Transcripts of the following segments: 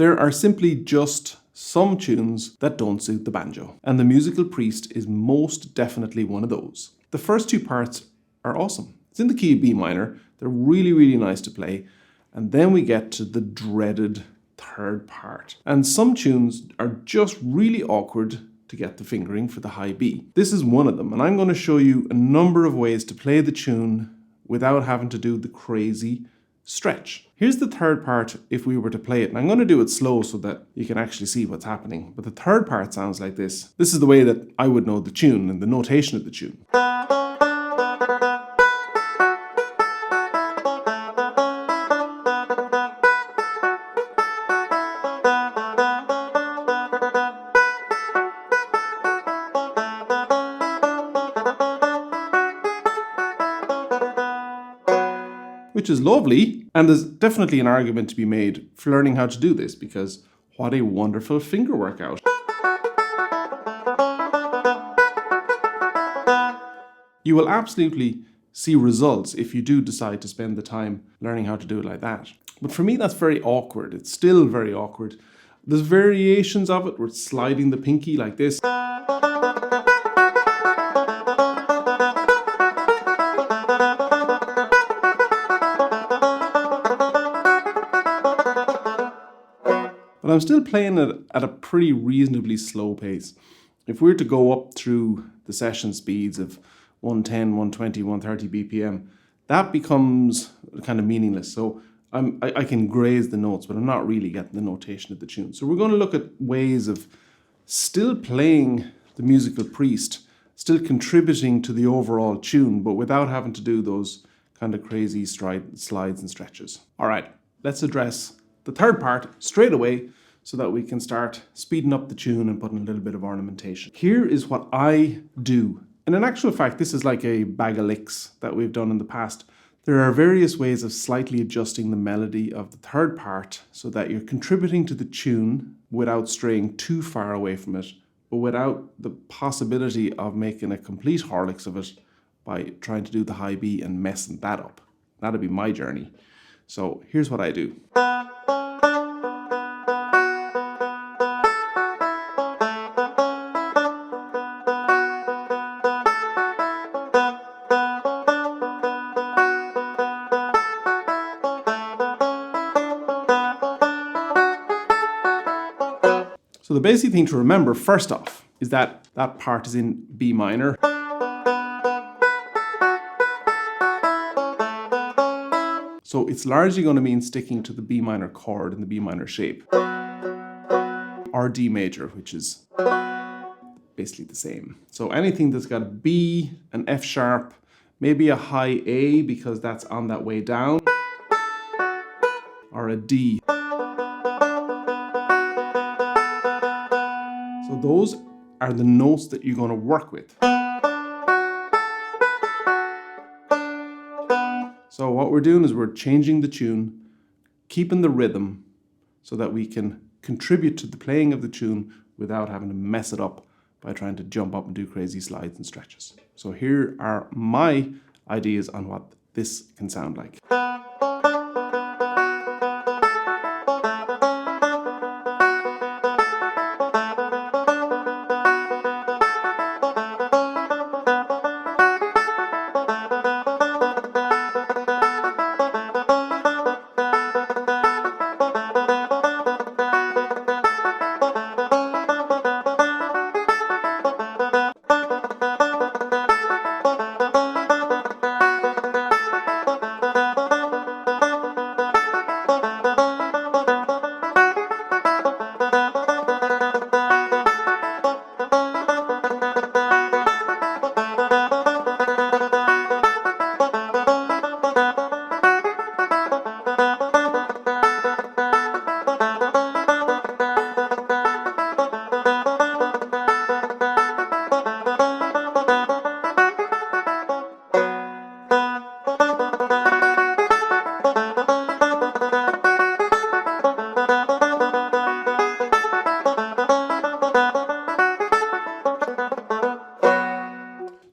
There are simply just some tunes that don't suit the banjo, and the musical priest is most definitely one of those. The first two parts are awesome. It's in the key of B minor. They're really, really nice to play. And then we get to the dreaded third part. And some tunes are just really awkward to get the fingering for the high B. This is one of them, and I'm going to show you a number of ways to play the tune without having to do the crazy stretch. Here's the third part if we were to play it, and I'm going to do it slow so that you can actually see what's happening. But the third part sounds like this. This is the way that I would know the tune and the notation of the tune. Which is lovely, and there's definitely an argument to be made for learning how to do this, because what a wonderful finger workout. You will absolutely see results if you do decide to spend the time learning how to do it like that. But for me, that's very awkward. It's still very awkward. There's variations of it. We're sliding the pinky like this. But I'm still playing it at a pretty reasonably slow pace. If we were to go up through the session speeds of 110, 120, 130 BPM, that becomes kind of meaningless. So I can graze the notes, but I'm not really getting the notation of the tune. So we're going to look at ways of still playing the musical priest, still contributing to the overall tune, but without having to do those kind of crazy slides and stretches. All right, let's address the third part straight away so that we can start speeding up the tune and putting a little bit of ornamentation. Here is what I do. And in actual fact, this is like a bag of licks that we've done in the past. There are various ways of slightly adjusting the melody of the third part so that you're contributing to the tune without straying too far away from it, but without the possibility of making a complete horlicks of it by trying to do the high B and messing that up. That'll be my journey. So here's what I do. So the basic thing to remember first off is that that part is in B minor. So it's largely going to mean sticking to the B minor chord in the B minor shape. Or D major, which is basically the same. So anything that's got a B, an F sharp, maybe a high A because that's on that way down, or a D. So those are the notes that you're going to work with. So what we're doing is we're changing the tune, keeping the rhythm so that we can contribute to the playing of the tune without having to mess it up by trying to jump up and do crazy slides and stretches. So here are my ideas on what this can sound like.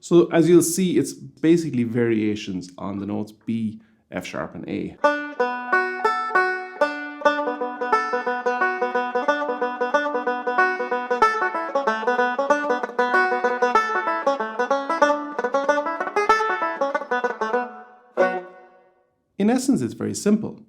So as you'll see, it's basically variations on the notes B, F sharp, and A. in essence, it's very simple,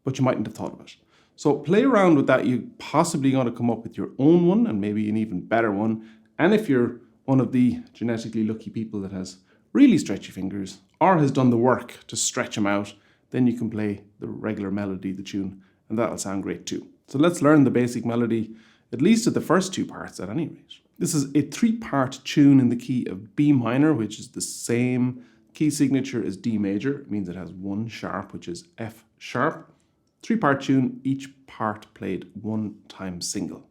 but you mightn't have thought of it. So play around with that. You're possibly going to come up with your own one, and maybe an even better one. And if you're one of the genetically lucky people that has really stretchy fingers or has done the work to stretch them out, then you can play the regular melody, the tune, and that'll sound great too. So let's learn the basic melody, at least at the first two parts at any rate. This is a 3-part tune in the key of B minor, which is the same key signature as D major. It means it has one sharp, which is F sharp. 3-part tune, each part played 1 time single.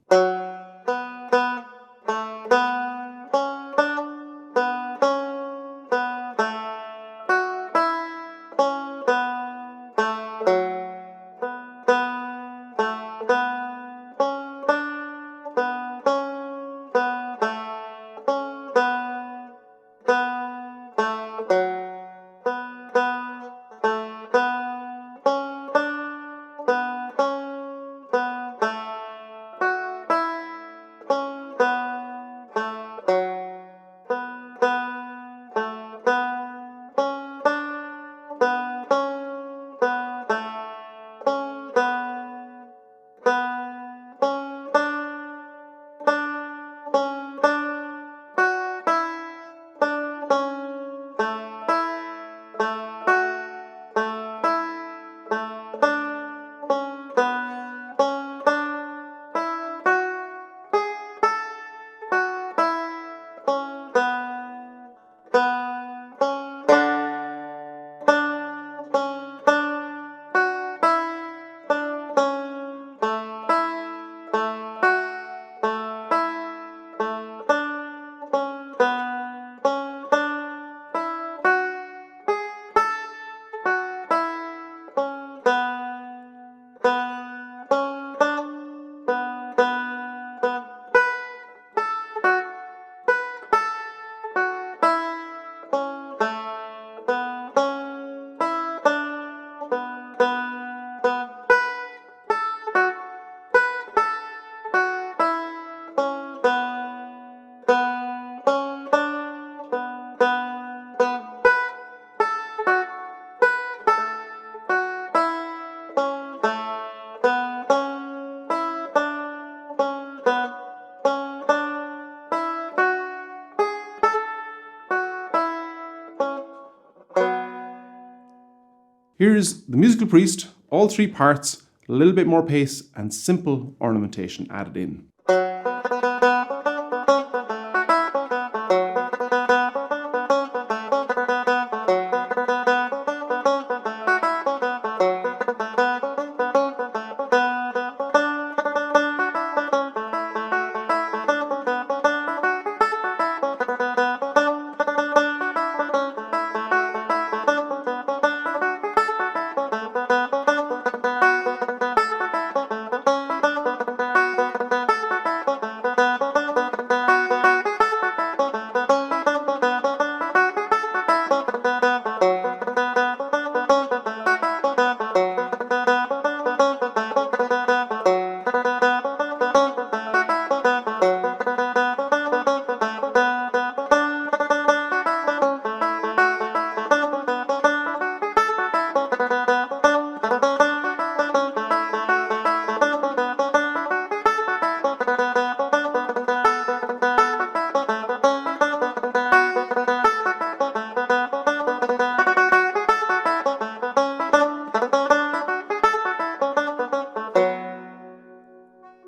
Here's the musical priest, all 3 parts, a little bit more pace and simple ornamentation added in.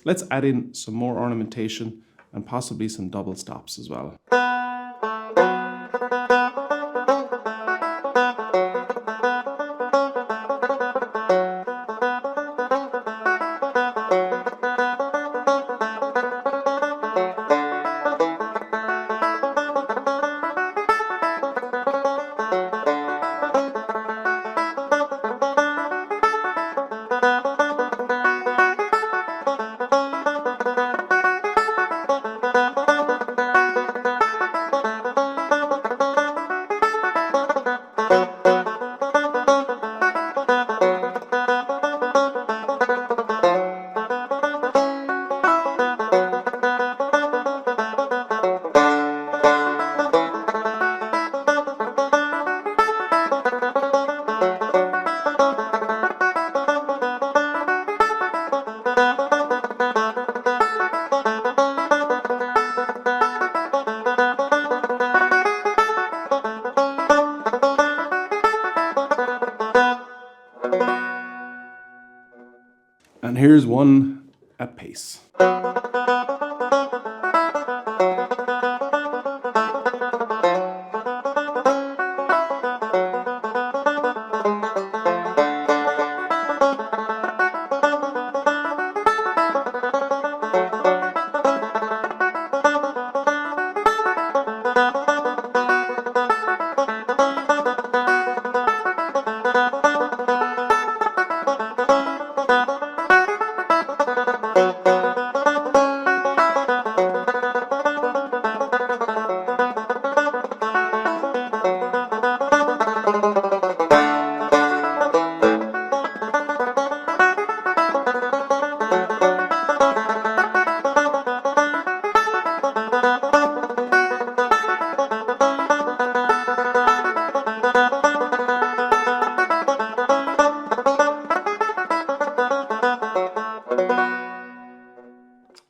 Let's add in some more ornamentation and possibly some double stops as well. here's one at pace.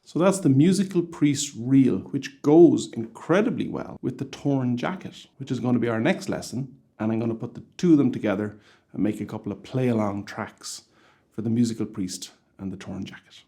So that's the musical priest reel, which goes incredibly well with the torn jacket, which is going to be our next lesson. And I'm going to put the two of them together and make a couple of play-along tracks for the musical priest and the torn jacket.